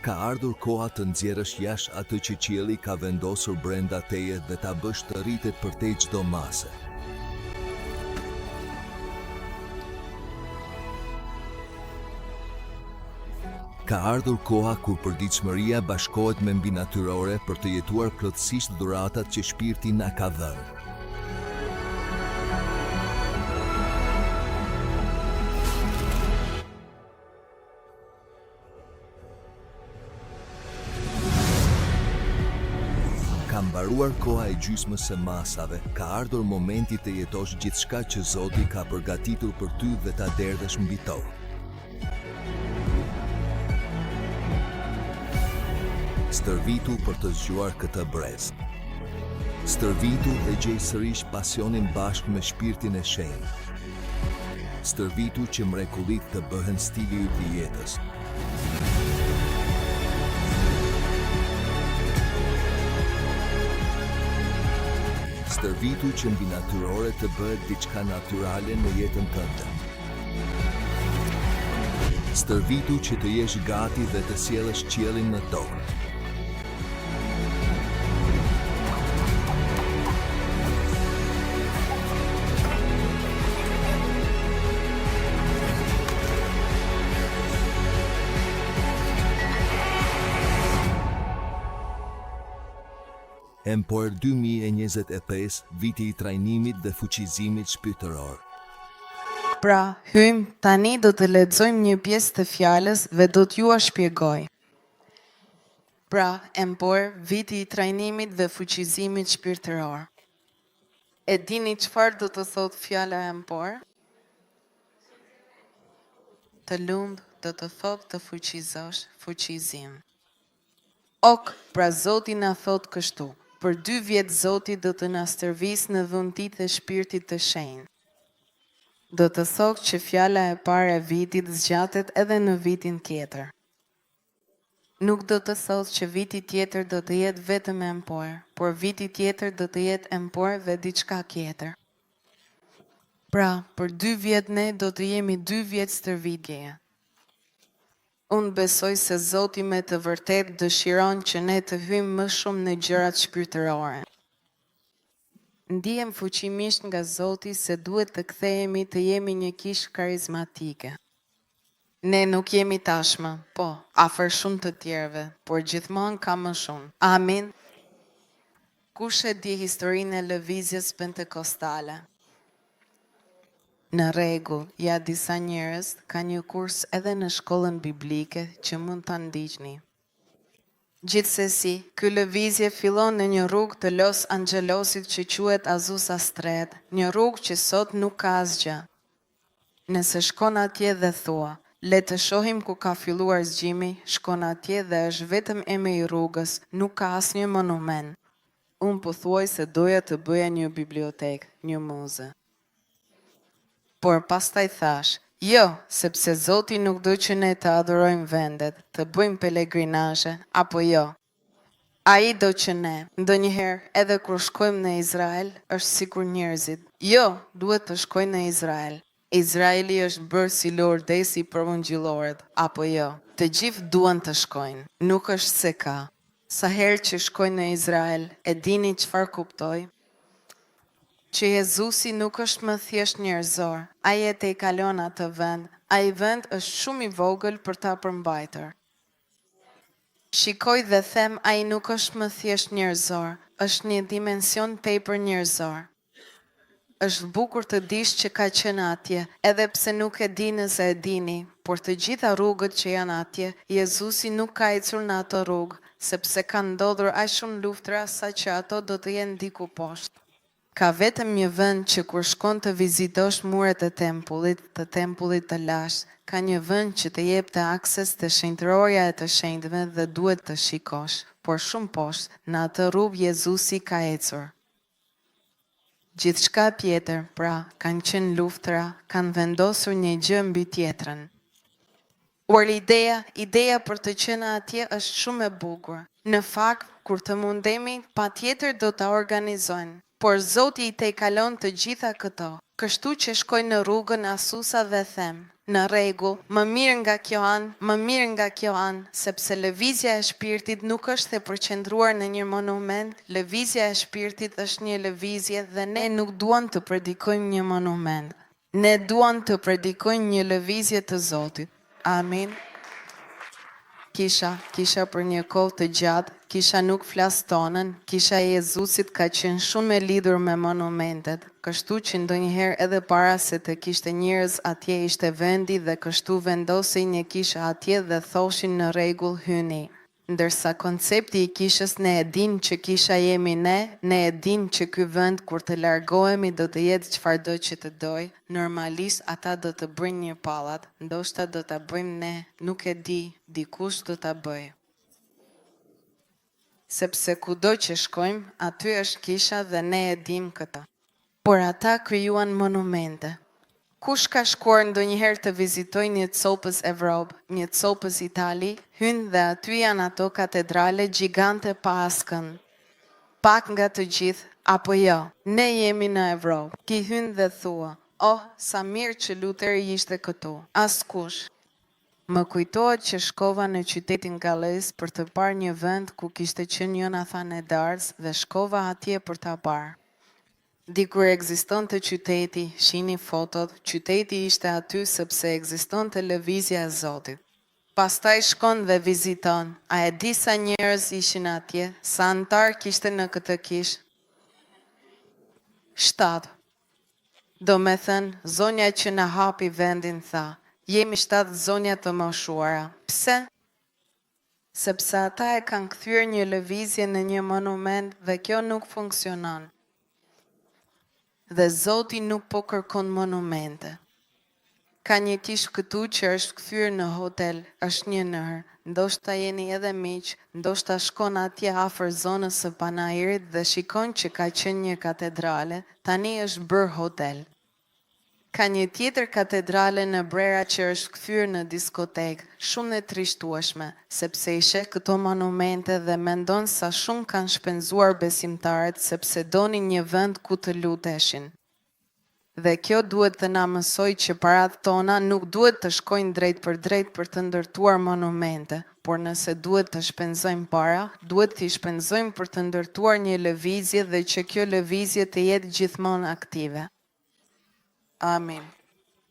Ka ardhur koha të nxjerrësh jashtë atë që qielli ka vendosur brenda teje dhe ta bësh të rritet për te çdo mase. Ka ardhur koha kur përditshmëria bashkohet me mbinatyrore për të jetuar plotësisht dhuratat që shpirti na ka dhënë. Ka mbaruar koha e gjysmës së masave, ka ardhur momenti të jetosh gjithçka që Zoti ka përgatitur për ty dhe ta derdhësh mbi to. Stërvitu për të zgjuar këtë brez. Stërvitu dhe gjej sërish pasionin bashkë me shpirtin e shenjtë. Stërvitu që mrekullit të bëhen stili yt i jetës. Stërvitu që mbi natyrore të bëhet diçka natyrale në jetën tënde. Stërvitu që të jesh gati dhe të sjellësh qiellin në tokë. Empor 2025, viti i trajnimit dhe fuqizimit shpirtëror. Pra, hyjmë, tani do të lexojmë një pjesë të fjalës dhe do t'ju a shpjegoj. Pra, empor, viti i trajnimit dhe fuqizimit shpirtëror. E dini çfarë do të thotë fjala empor? Të lumtë, do të thotë të fuqizosh, fuqizim. Ok, pra Zoti na thot kështu. Për 2 vjet Zoti do të na stërvis në dhuntit e shpirtit të shenjtë. Do të thotë që fjala e parë e vitit zgjatet edhe në vitin tjetër. Nuk do të thotë që viti tjetër do të jetë vetëm empor, por viti tjetër do të jetë empor dhe diçka tjetër. Pra, për 2 vjet ne do të jemi 2 vjet stërvitjeje. Unë besoj se Zoti me të vërtet dëshiron që ne të hyjmë më shumë në gjërat shpirtërore. Ndihem fuqimisht nga Zoti se duhet të kthehemi të jemi një kishë karizmatike. Ne nuk jemi tashmë, po, afër shumë të tjerëve, por gjithmonë ka më shumë. Amin. Kush e di historinë e lëvizjes pentekostale? Në rregull, ja disa njerëz ka një kurs edhe në shkollën biblike që mund ta ndiqni. Gjithsesi, ky lëvizje fillon në një rrugë të Los Angelesit që quhet Azusa Street, një rrugë që sot nuk ka asgjë. Nëse shkon atje dhe thua, le të shohim ku ka filluar zgjimi, shkon atje dhe është vetëm emri i rrugës, nuk ka asnjë monument. Unë po thuaj se doja të bëja një bibliotekë, një muze. Por pastaj thash, jo, sepse Zoti nuk do që ne të adhurojmë vendet, të bëjmë pelegrinazhe, apo jo. Ai do që ne, ndonjëherë edhe kur shkojmë në Izrael, është sikur njerëzit. Jo, duhet të shkojnë në Izrael. Izraeli është bërë si lordesi për ungjillorët, apo jo. Të gjithë duan të shkojnë, nuk është se ka. Sa herë që shkojnë në Izrael, e dini çfarë kuptoj? Që Jezusi nuk është më thjesht njerëzor, ai e te kalon atë vend, ai vend është shumë i vogël për ta përmbajtur. Shikoj dhe them ai nuk është më thjesht njerëzor, është një dimension tepër njerëzor. Është bukur të dish që ka qenë atje, edhe pse nuk e di nëse e dini, por të gjitha rrugët që janë atje, Jezusi nuk ka ecur në ato rrugë, sepse kanë ndodhur aq shumë luftra sa që ato do të jenë diku poshtë. Ka vetëm një vend që kur shkon të vizitosh muret e tempullit të lashtë, ka një vend që të jep të akses të shenjtëroria e të shenjtëve dhe duhet të shikosh, por shumë poshtë, në atë rrugë Jezusi ka ecur. Gjithçka tjetër, pra, kanë qenë luftra, kanë vendosur një gjë mbi tjetrën. Por ideja për të qenë atje është shumë e bukur. Në fakt, kur të mundemi, patjetër do ta organizojnë. Por Zoti i te kalon të gjitha këto, kështu që shkoj në rrugën Asusa dhe them, në rregull, më mirë nga kjo anë, sepse lëvizja e shpirtit nuk është e përqendruar në një monument, lëvizja e shpirtit është një lëvizje dhe ne nuk duam të predikojmë një monument. Ne duam të predikojmë një lëvizje të Zotit. Amin. Kisha për një kohë të gjatë, kisha nuk flas tonën, kisha e Jezusit ka qenë shumë e lidhur me monumentet, kështu që ndonjëherë edhe para se të kishte njerëz atje ishte vendi dhe kështu vendosej një kishë atje dhe thoshin në rregull hyni. Ndërsa koncepti i kishës ne e dim që kisha jemi ne e dim që ky vend kur të largohemi do të jetë çfarëdo që të doj, normalisht ata do të bëjnë një pallat, ndoshta do ta bëjmë ne, nuk e di, dikush do ta bëjë. Sepse kudo që shkojmë, aty është kisha dhe ne e dim këtë. Por ata krijuan monumente. Kush ka shkuar ndonjëherë të vizitojë një copës Evropë, një copës Itali, hyn dhe aty janë ato katedrale gjigante pa askënd. Pak nga të gjithë, apo jo, ne jemi në Evropë. Ki hyn dhe thua, oh, sa mirë që Luteri ishte këtu. Askush. Më kujtohet që shkova në qytetin Galles për të parë një vend ku kishte qenë Jonathan Edwards dhe shkova atje për ta parë. Dikur ekzistonte qyteti, shihni fotot, qyteti ishte aty sepse ekzistonte lëvizja e Zotit. Pastaj shkon dhe viziton, a e di sa njerëz ishin atje, sa antar kishte në këtë kishë? 7. Do me thënë, zonja që na hapi vendin tha, jemi 7 zonja të moshuara. Pse? Sepse ata e kanë kthyer një lëvizje në një monument dhe kjo nuk funksionon. Dhe Zoti nuk po kërkon monumente. Ka një kishë këtu që është kthyer në hotel, është një nër, ndoshta jeni edhe miq, ndoshta shkon atje afër zonës së panajirit dhe shikon që ka qenë një katedrale, tani është bërë hotel. Ka një tjetër katedrale në Brera që është kthyer në diskotekë, shumë e trishtueshme, sepse i sheh këto monumente dhe mendon sa shumë kanë shpenzuar besimtarët sepse donin një vend ku të luteshin. Dhe kjo duhet të na mësoj që parat tona nuk duhet të shkojnë drejt për të ndërtuar monumente, por nëse duhet të shpenzojmë para, duhet të i shpenzojmë për të ndërtuar një lëvizje dhe që kjo lëvizje të jetë gjithmonë aktive. Amin.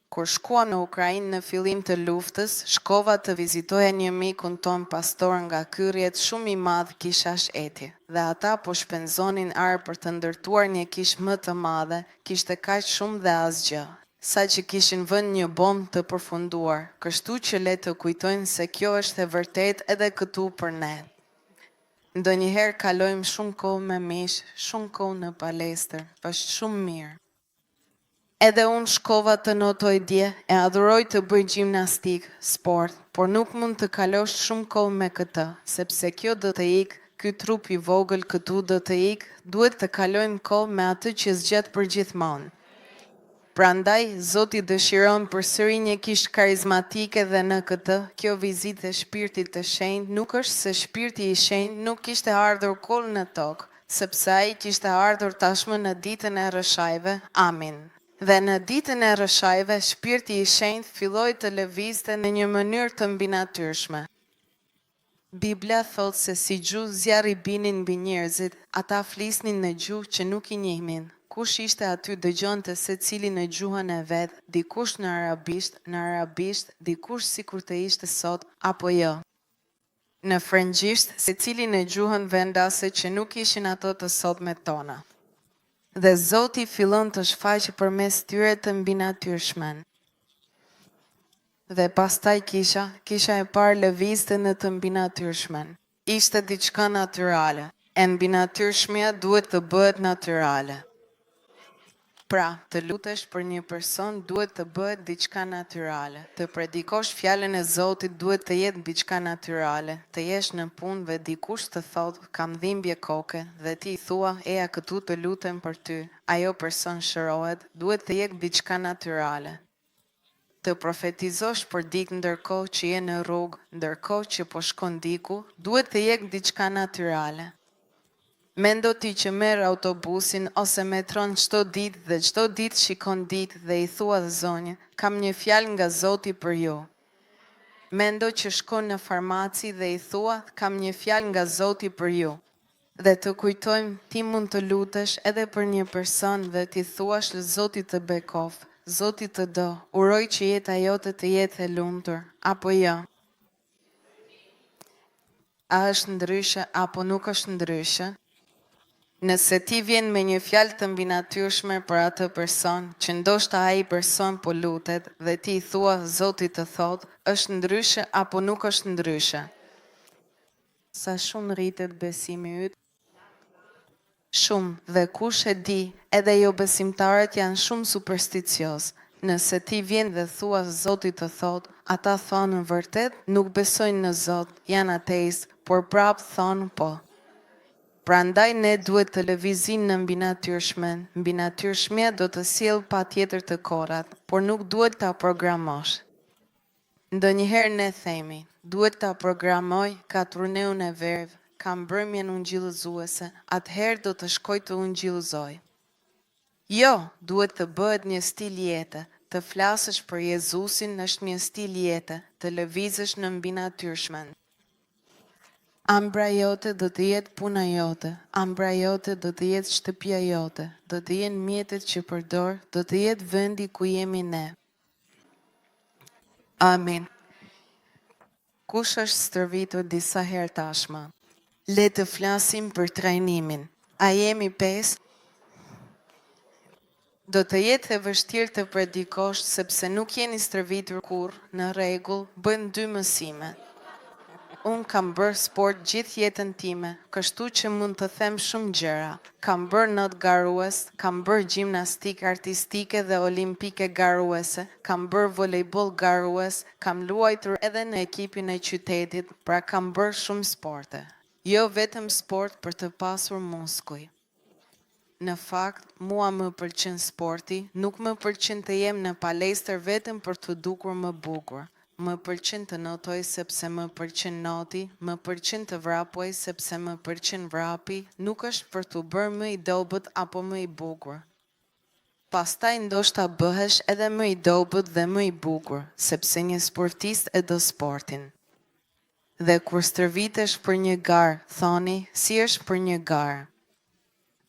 Kur shkua në Ukrainë në fillim të luftës, shkova të vizitoja një mikun ton pastor nga ky rrjet shumë i madh kishash eti, dhe ata po shpenzonin arë për të ndërtuar një kishë më të madhe, kishte kaq shumë dhe asgjë, sa që kishin vënë një bombë të përfunduar, kështu që le të kujtojnë se kjo është e vërtet edhe këtu për ne. Ndonjëherë kalojmë shumë kohë me mish, shumë kohë në palestër, është shumë mirë. Edhe unë shkova të notoj dje, e adhuroj të bëj gjimnastik, sport, por nuk mund të kalosh shumë kohë me këtë, sepse kjo do të ikë, ky trup i vogël këtu do të ikë, duhet të kalojmë kohë me atë që zgjet për gjithmonë. Prandaj, Zoti dëshiron përsëri një kishë karizmatike dhe në këtë, kjo vizitë e shpirtit të shenjtë nuk është se shpirti i shenjtë nuk kishte ardhur kurrë në tokë, sepse ai kishte ardhur tashmë në ditën e rëshajve. Amin. Dhe në ditën e rëshajve, shpirti i shenjtë filloi të lëvizte në një mënyrë të mbinatyrshme. Bibla thotë se si gjuhë zjarri binin mbi njerëzit, ata flisnin në gjuhë që nuk i njihnin. Kush ishte aty dëgjonte secili në gjuhën e vet, dikush në arabisht, dikush sikur të ishte sot apo jo. Në frëngjisht, secili në gjuhën vendase që nuk ishin ato të sotme tona. Dhe Zoti fillon të shfaqë përmes tyre të mbinatyrshmen. Dhe pastaj kisha e parë lëvizte në të mbinatyrshmen. Ishte diçka natyrale, e mbinatyrshmja duhet të bëhet natyrale. Pra, të lutesh për një person duhet të bëhet diçka natyrale. Të predikosh fjalën e Zotit duhet të jetë diçka natyrale. Të jesh në punë dhe dikush të thotë kam dhimbje koke dhe ti thua eja këtu të lutem për ty. Ajo person shërohet, duhet të jetë diçka natyrale. Të profetizosh për dikë ndërkohë që je në rrugë, ndërkohë që po shkon diku, duhet të jetë diçka natyrale. Mendo ti që merr autobusin ose metron çdo ditë dhe çdo ditë shikon ditë dhe i thua zonjë, kam një fjalë nga Zoti për ju. Mendo që shkon në farmaci dhe i thua, kam një fjalë nga Zoti për ju. Dhe të kujtojmë, ti mund të lutesh edhe për një person dhe ti thuash Zoti të bekof, Zoti të do, uroj që jeta jote të jetë e lumtur, apo jo. A është ndryshe apo nuk është ndryshe? Nëse ti vjen me një fjalë të mbinatyrshme për atë person, që ndoshta ai person po lutet dhe ti i thua Zoti të thot, është ndryshe apo nuk është ndryshe? Sa shumë rritet besimi yt? Shumë, dhe kush e di, edhe jo besimtarët janë shumë supersticios. Nëse ti vjen dhe thua Zoti të thot, ata thonë në vërtet nuk besojnë në Zot, janë ateist, por prap thonë po. Prandaj ne duhet të lëvizim në mbinatyrshmën. Mbinatyrshmja do të sjellë patjetër të korrat, por nuk duhet ta programosh. Ndonjëherë ne themi, duhet ta programoj ka turneun e verëve, ka mbrëmjen ungjillëzuese, atëherë do të shkoj të ungjillëzoj. Jo, duhet të bëhet një stil jete, të flasësh për Jezusin është një stil jete, të lëvizësh në mbinatyrshmën. Ambra jote do të jetë puna jote, ambra jote do të jetë shtëpia jote, do të jenë mjetet që përdor, do të jetë vendi ku jemi ne. Amin. Kush është stërvitur disa herë tashmë? Le të flasim për trajnimin. A jemi 5? Do të jetë e vështirë të predikosh sepse nuk jeni stërvitur kurrë, në rregull, bëjnë 2 mësime. Unë kam bërë sport gjithë jetën time, kështu që mund të them shumë gjëra. Kam bërë not garues, kam bërë gjimnastik artistike dhe olimpike garuese, kam bërë volejboll garues, kam luajtur edhe në ekipin e qytetit, pra kam bërë shumë sporte. Jo vetëm sport për të pasur muskuj. Në fakt, mua më pëlqen sporti, nuk më pëlqen të jem në palestër vetëm për të dukur më bukur. Më pëlqen të notoj sepse më pëlqen noti, më pëlqen të vrapoj sepse më pëlqen vrapi, nuk është për të bërë më i dobët apo më i bukur. Pastaj ndoshta bëhesh edhe më i dobët dhe më i bukur, sepse një sportist e do sportin. Dhe kur stërvitesh për një garë, thoni, si është për një garë?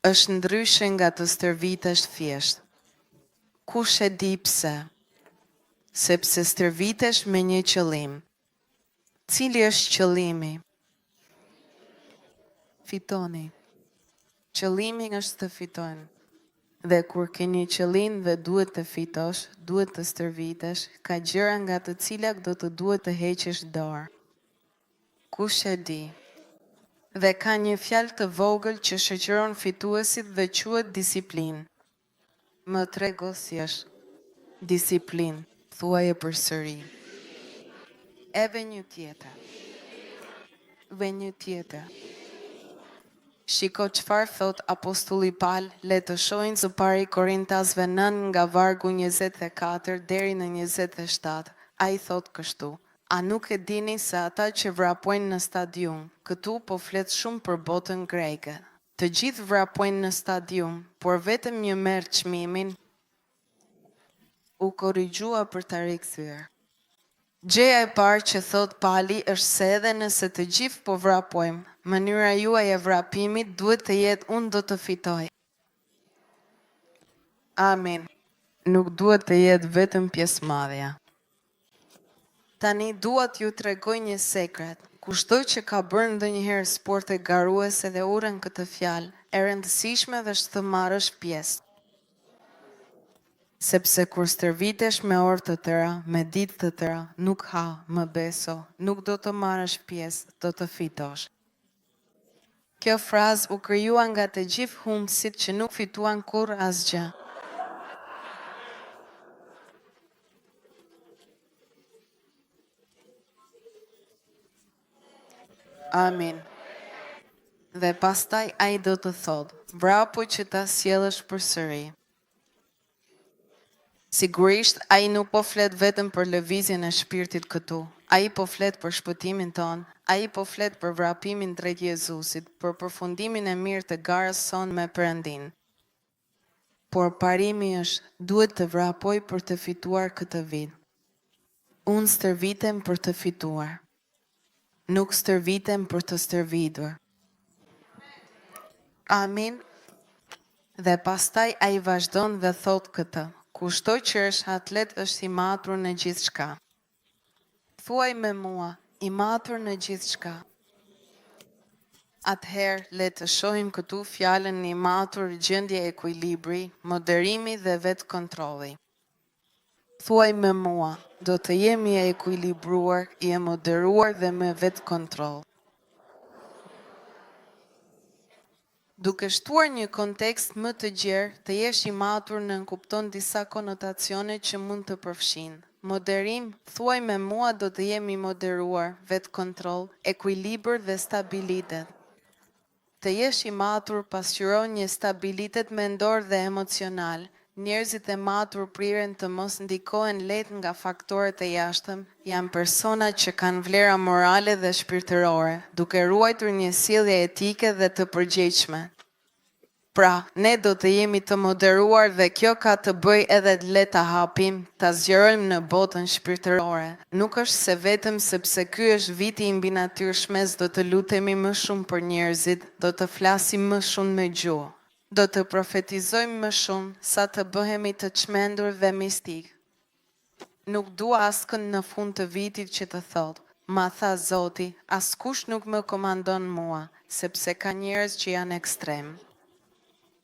Është ndryshe nga të stërvitesh thjesht. Kush e di pse? Sepse stërvitesh me një qëllim. Cili është qëllimi? Fitoni. Qëllimi është të fitojnë. Dhe kur ke një qëllim dhe duhet të fitosh, duhet të stërvitesh, ka gjëra nga të cilat do të duhet të heqësh dorë. Kush e di? Dhe ka një fjalë të vogël që shoqëron fituesit dhe quhet disiplinë. Më trego si është. Disiplinë. Thuaje përsëri. Edhe një tjetër. Dhe një tjetër. Shiko çfarë thot apostulli Paul, le të shohim së pari Korintasve 9 nga vargu 24 deri në 27. Ai thot kështu: A nuk e dini se ata që vrapojnë në stadium, këtu po flet shumë për botën greke. Të gjithë vrapojnë në stadium, por vetëm një merr çmimin. U korrigjua për ta rikthyer. Gjëja e parë që thot Pali është se edhe nëse të gjithë po vrapojmë, mënyra juaj e vrapimit duhet të jetë unë do të fitoj. Amin. Nuk duhet të jetë vetëm pjesëmarrja. Tani dua t'ju tregoj një sekret. Kushdo që ka bërë ndonjëherë sporte garuese dhe urren këtë fjalë, e rëndësishme është të marrësh pjesë. Sepse kur stërvitesh me orë të tëra, me ditë të tëra, nuk ha, më beso, nuk do të marrësh pjesë, do të fitosh. Kjo frazë u krijua nga të gjithë humbësit që nuk fituan kurrë asgjë. Amin. Dhe pastaj ai do të thotë, vrapu që ta sjellësh përsëri. Sigurisht, ai nuk po flet vetëm për lëvizjen e shpirtit këtu. Ai po flet për shpëtimin ton, ai po flet për vrapimin drejt Jezusit, për përfundimin e mirë të garës son me Perëndin. Por parimi është, duhet të vrapoj për të fituar këtë vit. Unë stërvitem për të fituar. Nuk stërvitem për të stërvitur. Amin. Dhe pastaj ai vazhdon dhe thot këtë. Kushtoj që është atlet është i matur në gjithë shka. Thuaj me mua, i matur në gjithë shka. Atëherë, le të shohim këtu fjalën i matur, gjendje e ekuilibri, moderimi dhe vetë kontrolli. Thuaj me mua, do të jemi e ekuilibruar, i e moderuar dhe me vetë kontroll. Duke shtuar një kontekst më të gjerë, të jesh i matur nënkupton disa konotacione që mund të përfshin. Moderim, thuaj me mua do të jemi moderuar, vetë kontroll, ekuilibër dhe stabilitet. Të jesh i matur pasqyron një stabilitet mendor dhe emocional. Njerëzit e matur priren të mos ndikohen lehtë nga faktorët e jashtëm, janë persona që kanë vlera morale dhe shpirtërore, duke ruajtur një sjellje etike dhe të përgjegjshme. Pra, ne do të jemi të moderuar dhe kjo ka të bëjë edhe le ta hapim, ta zgjerojmë në botën shpirtërore. Nuk është se vetëm sepse ky është viti i mbinatyrshmes do të lutemi më shumë për njerëzit, do të flasim më shumë me gjuhë. Do të profetizojmë më shumë sa të bëhemi të çmendur dhe mistik. Nuk dua askënd në fund të vitit që të thotë, ma tha Zoti, askush nuk më komandon mua, sepse ka njerëz që janë ekstrem.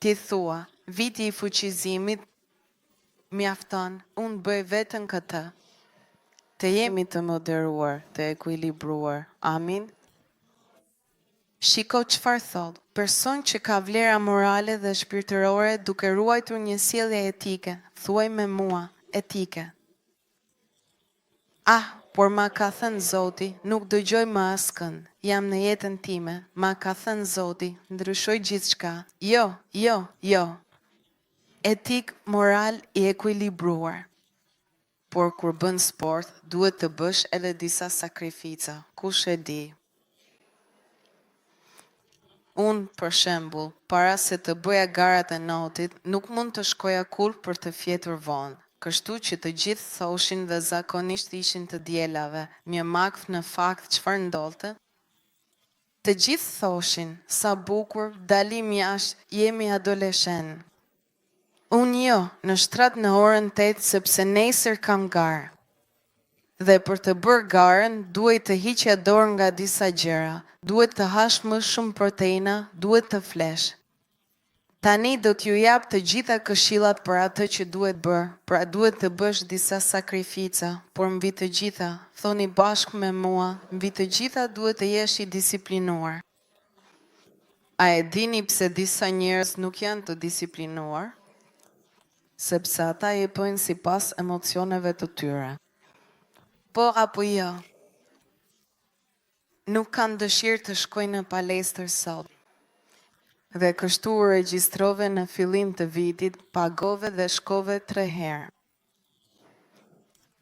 Ti thua, viti i fuqizimit mjafton, unë bëj vetën këtë. Të jemi të moderuar, të ekuilibruar. Amin. Shiko çfarë thot, person që ka vlera morale dhe shpirtërore duke ruajtur një sjellje etike, thuaj me mua, etike. Por ma ka thënë Zoti, nuk dëgjoj më askënd, jam në jetën time, ma ka thënë Zoti, ndryshoj gjithçka. Jo. Etik, moral i ekuilibruar. Por kur bën sport, duhet të bësh edhe disa sakrifica, kush e di. Unë, për shembull, para se të bëja garat e notit, nuk mund të shkoja kurrë për të fjetur vonë. Kështu që të gjithë thoshin dhe zakonisht ishin të dielave, një makf në fakt çfarë ndodhte? Të gjithë thoshin, sa bukur, dalim jashtë, jemi adoleshent. Unë jo, në shtrat në orën 8 sepse nesër kam garë. Dhe për të bërë garën, duhet të hiqja dorë nga disa gjëra, duhet të hash më shumë proteina, duhet të flesh. Tani do t'ju jap të gjitha këshillat për atë që duhet bërë, pra duhet të bësh disa sakrifica, por mbi të gjitha, thoni bashkë me mua, mbi të gjitha duhet të jesh i disiplinuar. A e dini pse disa njerëz nuk janë të disiplinuar? Sepse ata jepojnë sipas emocioneve të tyre. Po apo jo? Nuk kanë dëshirë të shkojnë në palestër sot. Dhe kështu u regjistrove në fillim të vitit, pagove dhe shkove 3 herë.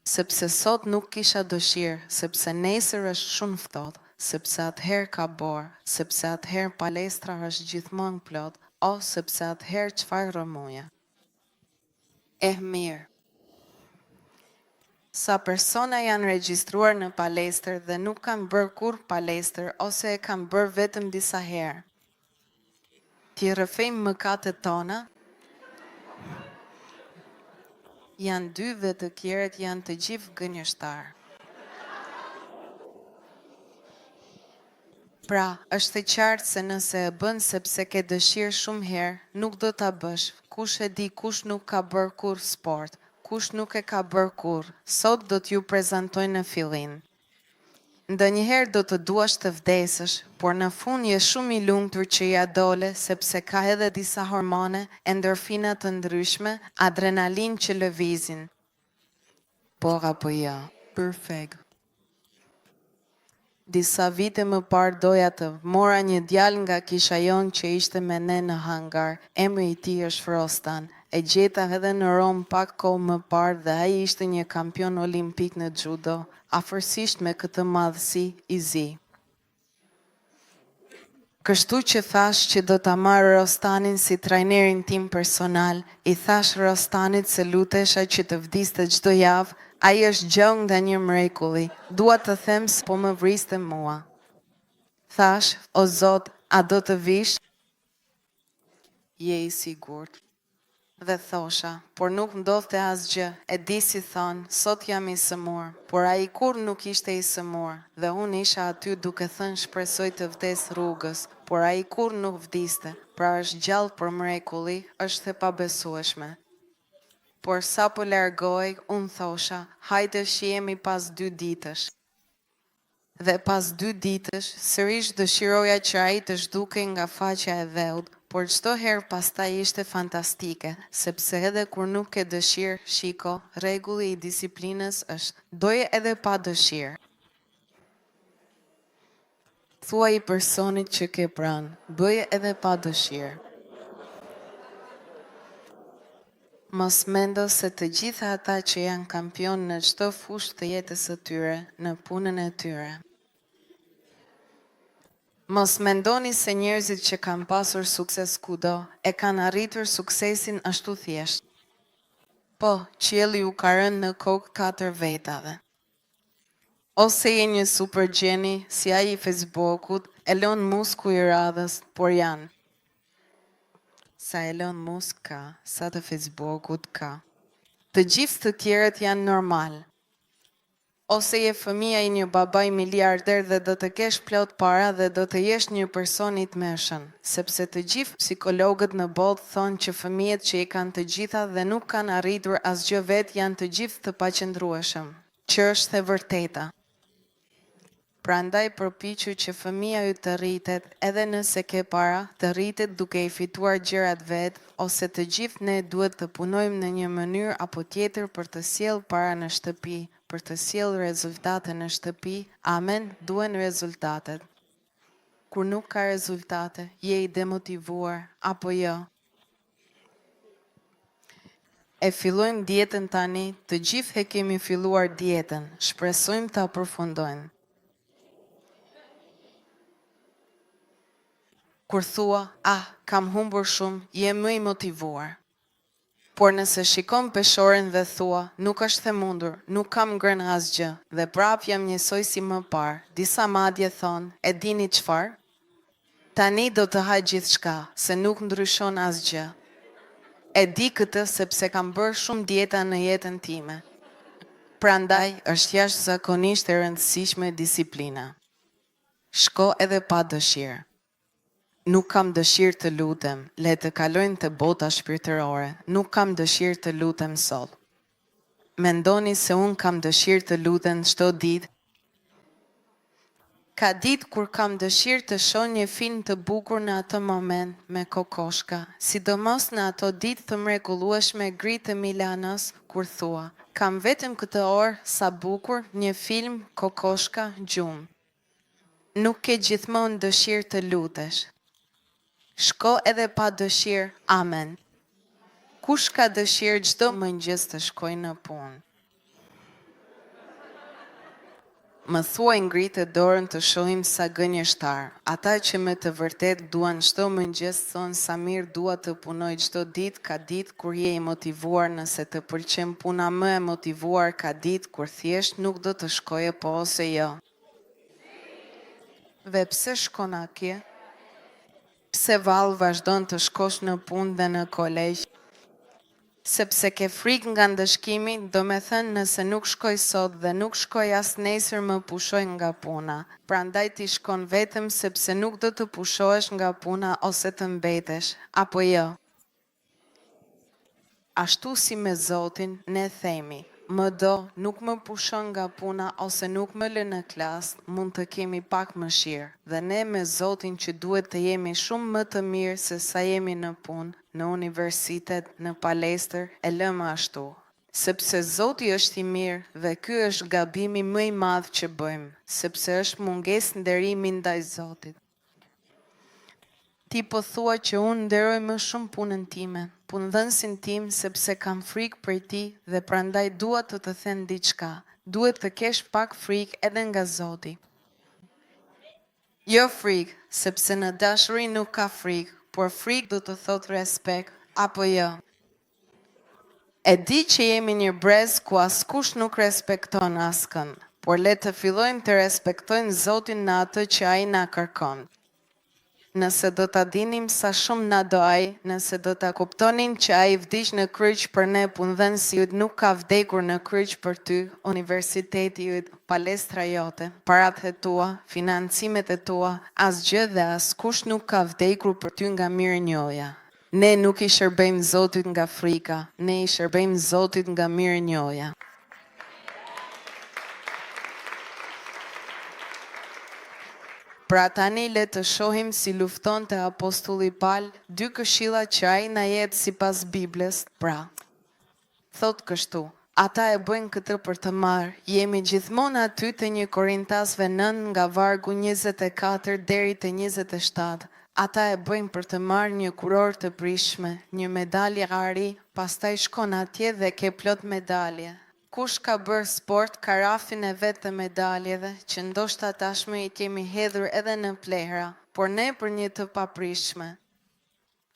Sepse sot nuk kisha dëshirë, sepse nesër është shumë ftohtë, sepse atëherë ka borë, sepse atëherë palestra është gjithmonë plot, o sepse atëherë çfarë rëmuja. Mirë. Sa persona janë regjistruar në palestër dhe nuk kanë bërë kurrë palestër ose e kanë bërë vetëm disa herë. Ti rrëfejmë mëkatet tona? Janë 2 dhe të tjerët janë të gjithë gënjeshtar. Pra, është e qartë se nëse e bën sepse ke dëshirë shumë herë, nuk do ta bësh. Kush e di kush nuk ka bërë kurrë sport? Kush nuk e ka bërë kurrë, sot do t'ju prezantoj në fillim. Ndonjëherë do të duash të vdesësh, por në fund je shumë i lumtur që ja dole sepse ka edhe disa hormone, endorfina të ndryshme, adrenalin që lëvizin. Por apo jo, perfekt. Disa vite më parë doja të mora një djalë nga kisha jonë që ishte me ne në hangar, emri i tij është Frostan. e gjeta edhe në Rom pak kohë më parë dhe ai ishte një kampion olimpik në judo, afërsisht me këtë madhësi i zi. Kështu që thash që do ta marrë Rostanin si trajnerin tim personal, i thash Rostanit se lutesha që të vdiste çdo javë, ai është gjau nga një mrekulli, dua të them se po më vriste mua. Thash, o Zot, a do të vish? Je i sigurt? Dhe thosha, por nuk ndodhte asgjë, e di si thonë, sot jam i sëmur, por ai kur nuk ishte i sëmur, dhe unë isha aty duke thënë shpresoj të vdes rrugës, por ai kur nuk vdiste, pra është gjallë për mrekulli, është e pabesueshme. Por sa po largohej, unë thosha, hajde shihemi pas 2 ditësh. Dhe pas 2 ditësh, sërish dëshiroja që ai të zhdukej nga faqja e dheut, por çdo herë pastaj ishte fantastike, sepse edhe kur nuk ke dëshirë, shiko, rregulli i disiplinës është, doje edhe pa dëshirë. Thuaj i personit që ke pranë, bëje edhe pa dëshirë. Mos mendo se të gjitha ata që janë kampion në çdo fushë të jetës së tyre, në punën e tyre. Mos mendoni se njerëzit që kanë pasur sukses kudo, e kanë arritur suksesin ashtu thjesht. Po, qielli u ka rënë në kokë 4 vetave. Ose je një super gjeni, si ai i Facebookut, Elon Musk i radhës, por janë. Sa Elon Musk ka, sa të Facebookut ka. Të gjithë të tjerët janë normal. Ose je fëmia i një babai miliarder dhe do të kesh plot para dhe do të jesh një person i tmeshëm, sepse të gjithë psikologët në botë thonë që fëmijët që i kanë të gjitha dhe nuk kanë arritur asgjë vet janë të gjithë të paqëndrueshëm, që është e vërteta. Prandaj përpiqu që fëmia yt të rritet, edhe nëse ke para, të rritet duke i fituar gjërat vet, ose të gjithë ne duhet të punojmë në një mënyrë apo tjetër për të sjellë para në shtëpi, për të sjellë rezultate në shtëpi, amen, duhen rezultatet. Kur nuk ka rezultate, je i demotivuar, apo jo? E fillojmë dietën tani, të gjithë e kemi filluar dietën, shpresojmë ta përfundojmë. Kur thua, kam humbur shumë, je më i motivuar. Por nëse shikon peshorën dhe thua, nuk është e mundur, nuk kam ngrënë asgjë, dhe prap jam njësoj si më parë, disa madje thonë, e dini çfarë? Tani do të haj gjithçka, se nuk ndryshon asgjë. E di këtë sepse kam bërë shumë dieta në jetën time. Prandaj është jashtëzakonisht e rëndësishme disiplina. Shko edhe pa dëshirë. Nuk kam dëshirë të lutem, le të kalojnë të bota shpirtërore, nuk kam dëshirë të lutem sot. Mendoni se unë kam dëshirë të lutem çdo ditë? Ka ditë kur kam dëshirë të shoh një film të bukur në atë moment me kokoshka, sidomos në ato ditë të mrekullueshme gri të Milanos, kur thua, kam vetëm këtë orë, sa bukur, një film, kokoshka, gjumë. Nuk ke gjithmonë dëshirë të lutesh. Shko edhe pa dëshirë, amen. Kush ka dëshirë çdo mëngjes të shkojë në punë? Më thuaj ngritë dorën të shohim sa gënjeshtar. Ata që me të vërtet duan çdo mëngjes thonë sa mirë dua të punoj çdo ditë, ka ditë kur je i motivuar, nëse të pëlqen puna më e motivuar ka ditë kur thjesht nuk do të shkoje po ose jo. Dhe pse shkon atje? Pse vallë vazhdon të shkosh në punë dhe në kolegj? Sepse ke frikë nga ndëshkimi, do me thënë nëse nuk shkoj sot dhe nuk shkoj as nesër më pushoj nga puna. Prandaj ti shkon vetëm sepse nuk do të pushohesh nga puna ose të mbetesh, apo jo? Ashtu si me Zotin, ne themi, më do, nuk më pushon nga puna ose nuk më lë në klasë, mund të kemi pak mëshirë. Dhe ne me Zotin që duhet të jemi shumë më të mirë se sa jemi në punë, në universitet, në palestër, e lëmë ashtu. Sepse Zoti është i mirë dhe ky është gabimi më i madh që bëjmë, sepse është mungesë nderimi ndaj Zotit. Ti po thua që unë nderoj më shumë punën time, punëdhënësin tim, sepse kam frikë për ti dhe prandaj dua të të them diçka. Duhet të kesh pak frikë edhe nga Zoti. Jo frikë, sepse në dashuri nuk ka frikë, por frikë do të thot respekt, apo jo. E di që jemi një brez ku askush nuk respekton askën, por le të fillojmë të respektojmë Zotin në atë që ai na kërkon. Nëse do ta dinim sa shumë na do ai, nëse do ta kuptonin që ai vdiq në kryq për ne, punëdhënësi yt nuk ka vdekur në kryq për ty, universiteti yt, palestra jote, paratë e tua, financimet e tua, asgjë dhe askush nuk ka vdekur për ty nga mirënjohja. Ne nuk i shërbejmë Zotit nga frika, ne i shërbejmë Zotit nga mirënjohja. Pra tani le të shohim si lufton të apostulli Paul dy këshilla që ai na jep sipas Biblës. Pra, thot kështu: ata e bëjnë këtë për të marrë. Jemi gjithmonë aty te 1 Korintasve 9 nga vargu 24 deri te 27. Ata e bëjnë për të marrë një kuror të prishme, një medalje ari, pastaj shkon atje dhe ke plot medalje. Kush ka bërë sport ka rafin e vetë të medaljeve, që ndoshta tashmë i kemi hedhur edhe në plehra, por ne për një të paprishme.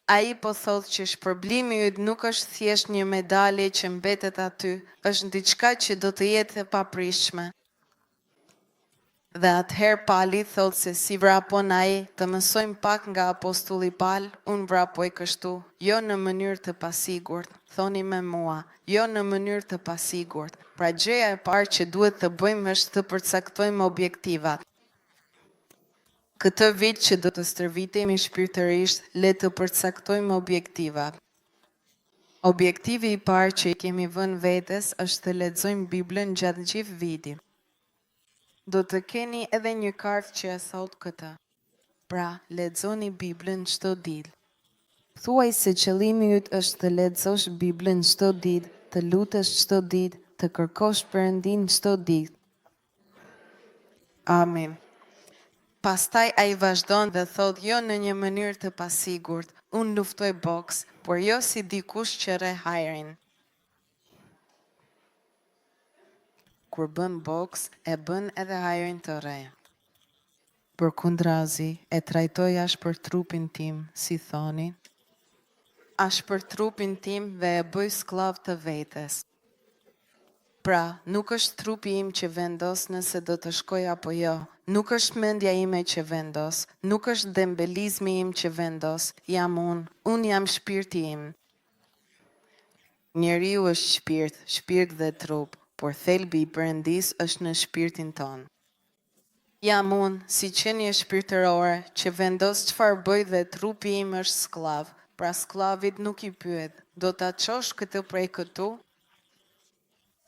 Ai po thotë që shpërblimi yt nuk është thjesht një medalje që mbetet aty, është diçka që do të jetë e paprishme. Dhe atëherë Pali thotë se si vrapon ai, të mësojmë pak nga apostulli Pal, unë vrapoj kështu, jo në mënyrë të pasigurt, thoni me mua, jo në mënyrë të pasigurt. Pra gjëja e parë që duhet të bëjmë është të përcaktojmë objektivat. Këtë vit që do të stërvitemi shpirtërisht, le të përcaktojmë objektivat. Objektivi i parë që i kemi vënë vetes është të lexojmë Biblën gjatë gjithë vitit. Do të keni edhe një kartë që e thot këtë. Pra, lexoni Biblën çdo ditë. Thuaj se qëllimi yt është të lexosh Biblën çdo ditë, të lutesh çdo ditë, të kërkosh Perëndin çdo ditë. Amin. Pastaj ai vazhdon dhe thot jo në një mënyrë të pasigurt. Unë luftoj boks, por jo si dikush që rre hajrin. Kur bën boks, e bën edhe hajrin të rre. Përkundrazi, e trajtoj as për trupin tim, si thoni, as për trupin tim dhe e bëj skllav të vetes. Pra, nuk është trupi im që vendos nëse do të shkoj apo jo, nuk është mendja ime që vendos, nuk është dembelizmi im që vendos, jam unë jam shpirti im. Njeriu është shpirt dhe trup, por thelbi i Perëndis është në shpirtin ton. Jam unë, si qenie shpirtërore, që vendos çfarë bëj dhe trupi im është skllav, pra sklavit nuk i pyet, do ta çosh këtë prej këtu?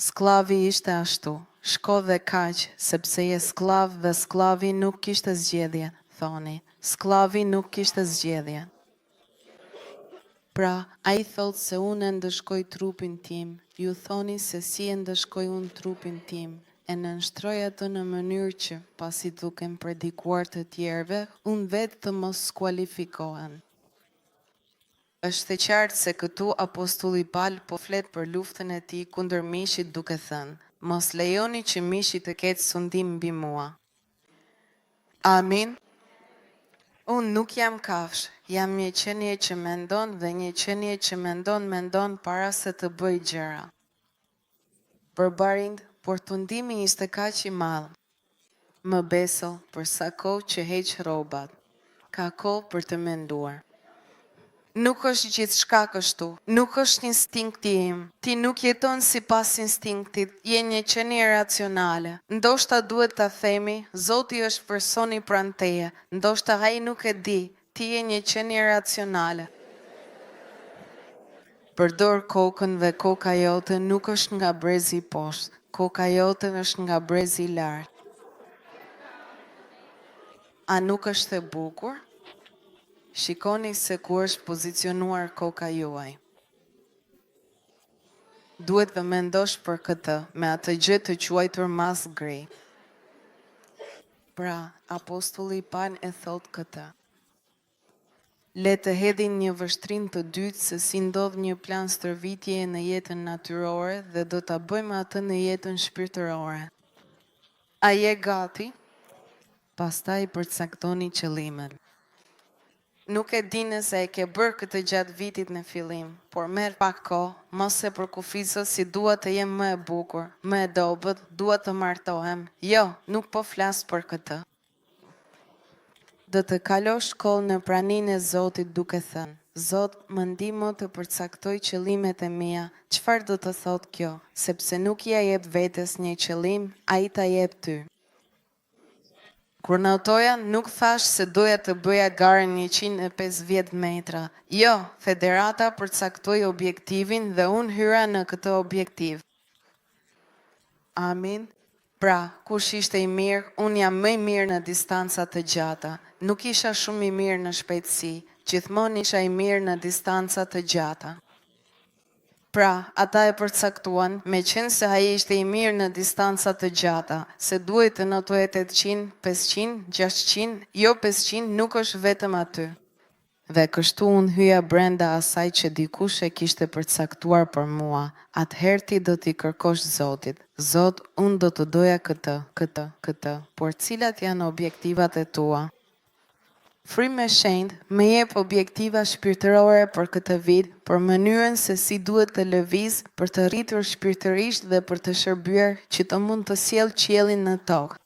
Skllavi ishte ashtu, shko dhe kaq, sepse je skllav dhe skllavi nuk kishte zgjedhje, thoni, skllavi nuk kishte zgjedhje. Pra, ai thot se unë e ndëshkoj trupin tim, ju thoni se si e ndëshkoj unë trupin tim, e nënshtroj atë në mënyrë që, pasi dukem predikuar të tjerëve, unë vetë të mos skualifikohen. Është e qartë se këtu apostulli Paul po flet për luftën e tij kundër mishit duke thënë: mos lejoni që mishi të ketë sundim mbi mua. Amin. Unë nuk jam kafsh, jam një qenie që mendon dhe një qenie që mendon para se të bëj gjëra. Përbarind, por tundimi ishte kaq i madh. Më beso, për sa kohë që heq rrobat, ka kohë për të menduar. Nuk është gjithçka kështu, nuk është instinkti im. Ti nuk jeton sipas instinktit, je një qenie racionale. Ndoshta duhet ta themi, Zoti është personi pranë teje. Ndoshta ai nuk e di, ti je një qenie racionale. Përdor kokën dhe koka jote nuk është nga brezi i poshtë, koka jote është nga brezi i lartë. A nuk është e bukur? Shikoni se ku është pozicionuar koka juaj. Duhet të mendosh për këtë, me atë gjë të quajtur mas gri. Pra, apostulli Paul e thot këtë. Le të hedhin një vështrim të dytë se si ndodh një plan stërvitje në jetën natyrore dhe do ta bëjmë atë në jetën shpirtërore. A je gati? Pastaj përcaktoni qëllimin. Nuk e di nëse e ke bërë këtë gjatë vitit në fillim, por merr pak kohë, mos e përkufizo si dua të jem më e bukur, më e dobët, dua të martohem. Jo, nuk po flas për këtë. Do të kalosh kohë në praninë e Zotit duke thënë: Zot, më ndihmo të përcaktoj qëllimet e mia. Çfarë do të thotë kjo? Sepse nuk ja jep vetes një qëllim, ai ta jep ty. Kur nautoja, nuk thash se doja të bëja garën 150 metra. Jo, federata përcaktoi objektivin dhe unë hyra në këtë objektiv. Amin. Pra, kush ishte i mirë, unë jam më i mirë në distanca të gjata. Nuk isha shumë i mirë në shpejtësi, gjithmonë isha i mirë në distanca të gjata. Pra, ata e përcaktuan, me qenë se ai ishte i mirë në distanca të gjata, se duhet të notoje 800, 500, 600, jo 500 nuk është vetëm aty. Dhe kështu unë hyja brenda asaj që dikush e kishte përcaktuar për mua. Atëherë ti do t'i kërkosh Zotit: Zot, unë do të doja këtë, por cilat janë objektivat e tua? Frymë e Shenjtë më jep objektiva shpirtërore për këtë vit, për mënyrën se si duhet të lëviz për të rritur shpirtërisht dhe për të shërbyer që të mund të sjell qiellin në tokë.